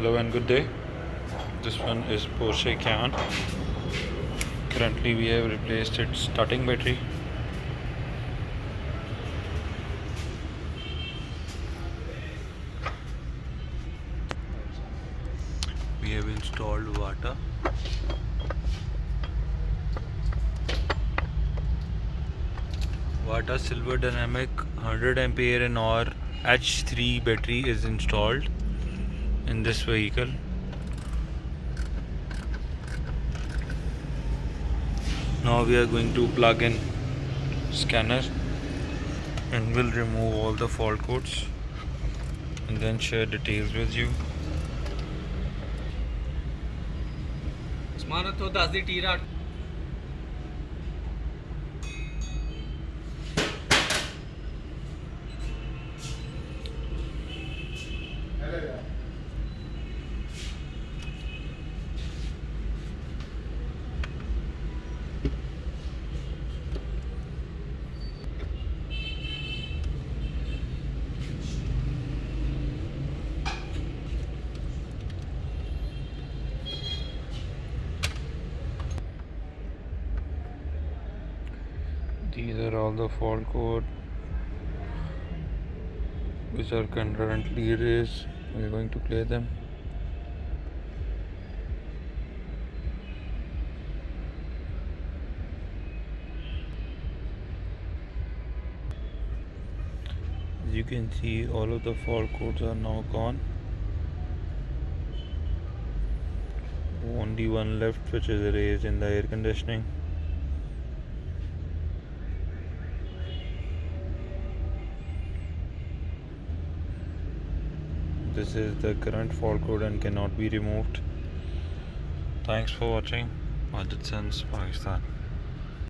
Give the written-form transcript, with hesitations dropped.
Hello and good day. This one is Porsche Cayenne. Currently we have replaced its starting battery. We have installed Varta. Varta Silver Dynamic 100 ampere an hour H3 battery is installed in this vehicle. Now we are going to plug in scanner and we'll remove all the fault codes and then share details with you. तो 10 ਦੀ T ਰਾਟ These are all the fault code which are currently erased. We are going to clear them. As you can see, all of the fault codes are now gone. Only one left, which is erased in the air conditioning. This is the current fault code and cannot be removed. Thanks for watching. Majid Sons, Pakistan.